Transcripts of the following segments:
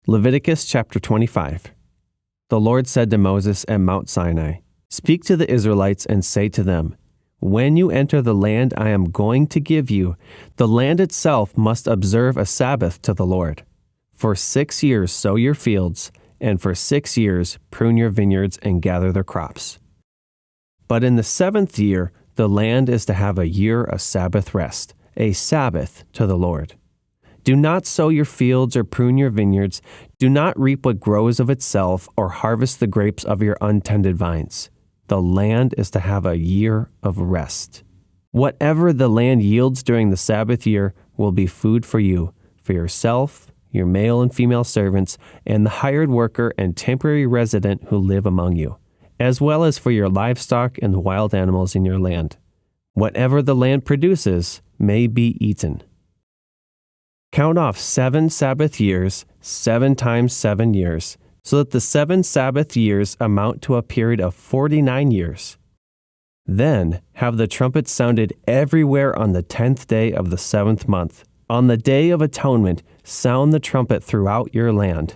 Leviticus chapter 25. The Lord said to Moses at Mount Sinai, "Speak to the Israelites and say to them, when you enter the land I am going to give you, the land itself must observe a Sabbath to the Lord. For 6 years sow your fields, and for 6 years prune your vineyards and gather their crops. But in the 7th year, the land is to have a year of Sabbath rest, a Sabbath to the Lord. Do not sow your fields or prune your vineyards. Do not reap what grows of itself or harvest the grapes of your untended vines. The land is to have a year of rest. Whatever the land yields during the Sabbath year will be food for you, for yourself, your male and female servants, and the hired worker and temporary resident who live among you, as well as for your livestock and the wild animals in your land. Whatever the land produces may be eaten. Count off 7 Sabbath years, 7 times 7 years, so that the 7 Sabbath years amount to a period of 49 years. Then have the trumpet sounded everywhere on the 10th day of the 7th month. On the Day of Atonement, sound the trumpet throughout your land.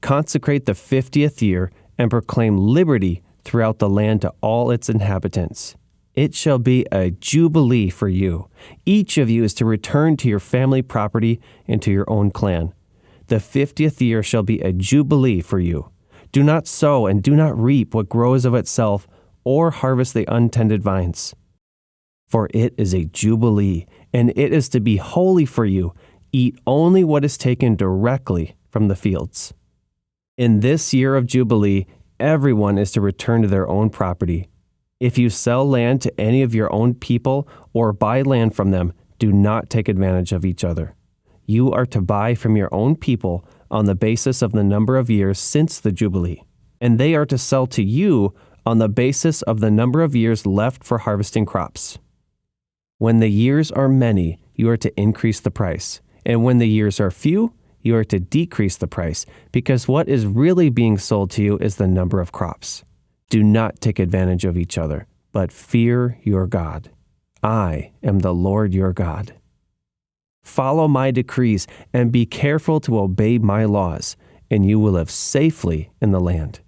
Consecrate the 50th year and proclaim liberty throughout the land to all its inhabitants. It shall be a jubilee for you. Each of you is to return to your family property and to your own clan. The 50th year shall be a jubilee for you. Do not sow and do not reap what grows of itself, or harvest the untended vines. For it is a jubilee, and it is to be holy for you. Eat only what is taken directly from the fields. In this year of jubilee, everyone is to return to their own property. If you sell land to any of your own people or buy land from them, do not take advantage of each other. You are to buy from your own people on the basis of the number of years since the Jubilee, and they are to sell to you on the basis of the number of years left for harvesting crops. When the years are many, you are to increase the price, and when the years are few, you are to decrease the price, because what is really being sold to you is the number of crops. Do not take advantage of each other, but fear your God. I am the Lord your God. Follow my decrees and be careful to obey my laws, and you will live safely in the land.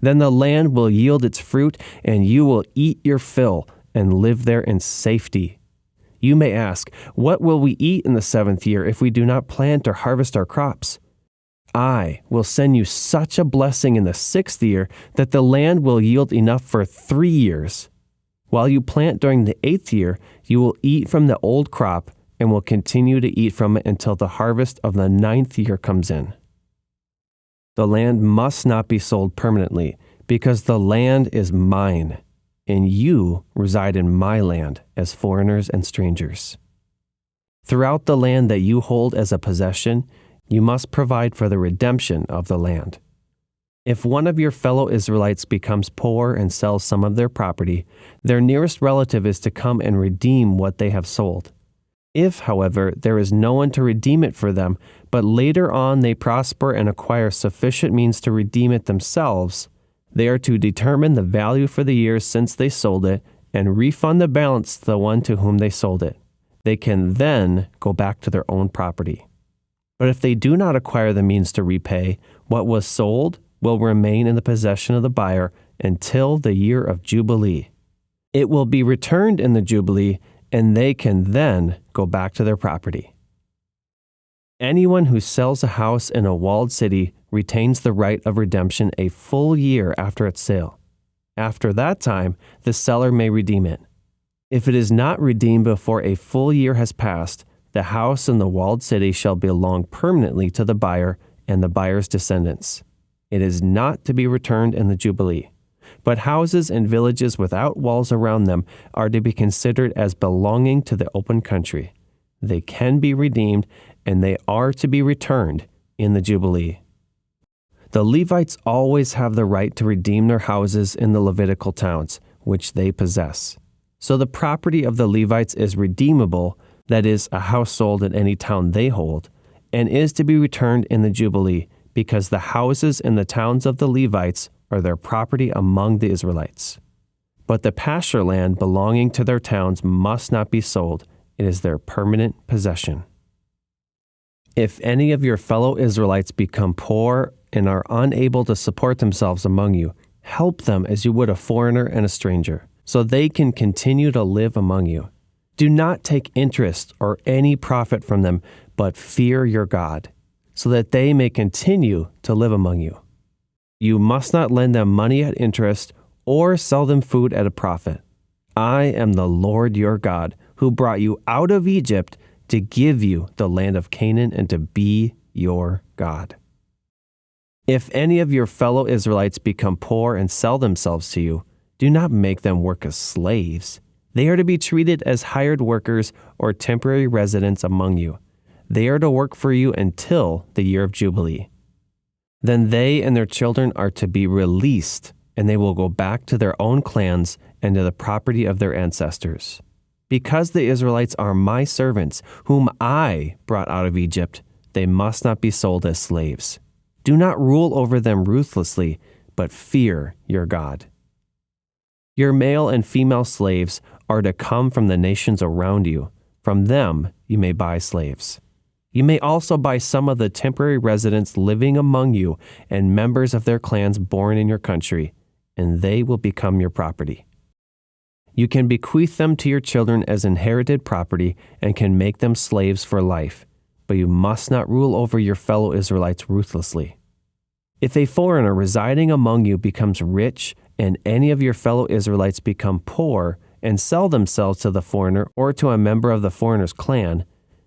Then the land will yield its fruit, and you will eat your fill and live there in safety. You may ask, what will we eat in the 7th year if we do not plant or harvest our crops? I will send you such a blessing in the 6th year that the land will yield enough for 3 years. While you plant during the 8th year, you will eat from the old crop and will continue to eat from it until the harvest of the 9th year comes in. The land must not be sold permanently, because the land is mine, and you reside in my land as foreigners and strangers. Throughout the land that you hold as a possession, you must provide for the redemption of the land. If one of your fellow Israelites becomes poor and sells some of their property, their nearest relative is to come and redeem what they have sold. If, however, there is no one to redeem it for them, but later on they prosper and acquire sufficient means to redeem it themselves, they are to determine the value for the years since they sold it and refund the balance to the one to whom they sold it. They can then go back to their own property. But if they do not acquire the means to repay, what was sold will remain in the possession of the buyer until the year of Jubilee. It will be returned in the Jubilee, and they can then go back to their property. Anyone who sells a house in a walled city retains the right of redemption a full year after its sale. After that time, the seller may redeem it. If it is not redeemed before a full year has passed, the house in the walled city shall belong permanently to the buyer and the buyer's descendants. It is not to be returned in the Jubilee. But houses and villages without walls around them are to be considered as belonging to the open country. They can be redeemed, and they are to be returned in the Jubilee. The Levites always have the right to redeem their houses in the Levitical towns, which they possess. So the property of the Levites is redeemable, that is, a house sold in any town they hold, and is to be returned in the Jubilee, because the houses in the towns of the Levites are their property among the Israelites. But the pasture land belonging to their towns must not be sold. It is their permanent possession. If any of your fellow Israelites become poor and are unable to support themselves among you, help them as you would a foreigner and a stranger, so they can continue to live among you. Do not take interest or any profit from them, but fear your God, so that they may continue to live among you. You must not lend them money at interest or sell them food at a profit. I am the Lord your God, who brought you out of Egypt to give you the land of Canaan and to be your God. If any of your fellow Israelites become poor and sell themselves to you, do not make them work as slaves. They are to be treated as hired workers or temporary residents among you. They are to work for you until the year of Jubilee. Then they and their children are to be released, and they will go back to their own clans and to the property of their ancestors. Because the Israelites are my servants, whom I brought out of Egypt, they must not be sold as slaves. Do not rule over them ruthlessly, but fear your God. Your male and female slaves are to come from the nations around you. From them you may buy slaves. You may also buy some of the temporary residents living among you and members of their clans born in your country, and they will become your property. You can bequeath them to your children as inherited property and can make them slaves for life, but you must not rule over your fellow Israelites ruthlessly. If a foreigner residing among you becomes rich and any of your fellow Israelites become poor and sell themselves to the foreigner or to a member of the foreigner's clan,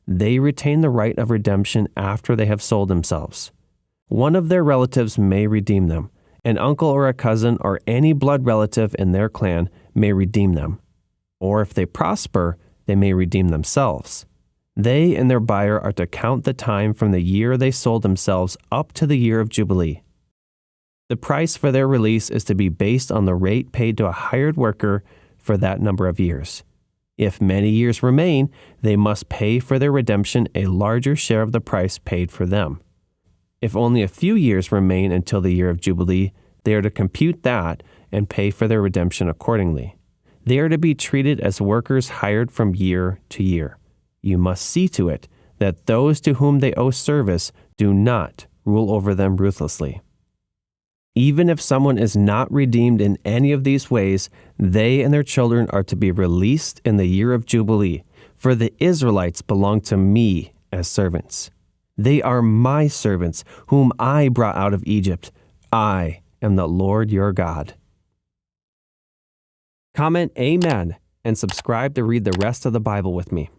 they retain the right of redemption after they have sold themselves. One of their relatives may redeem them. An uncle or a cousin or any blood relative in their clan may redeem them. Or if they prosper, they may redeem themselves. They and their buyer are to count the time from the year they sold themselves up to the year of Jubilee. The price for their release is to be based on the rate paid to a hired worker for that number of years. If many years remain, they must pay for their redemption a larger share of the price paid for them. If only a few years remain until the year of Jubilee, they are to compute that and pay for their redemption accordingly. They are to be treated as workers hired from year to year. You must see to it that those to whom they owe service do not rule over them ruthlessly. Even if someone is not redeemed in any of these ways, they and their children are to be released in the year of Jubilee, for the Israelites belong to me as servants. They are my servants, whom I brought out of Egypt. I am the Lord your God. Comment Amen and subscribe to read the rest of the Bible with me.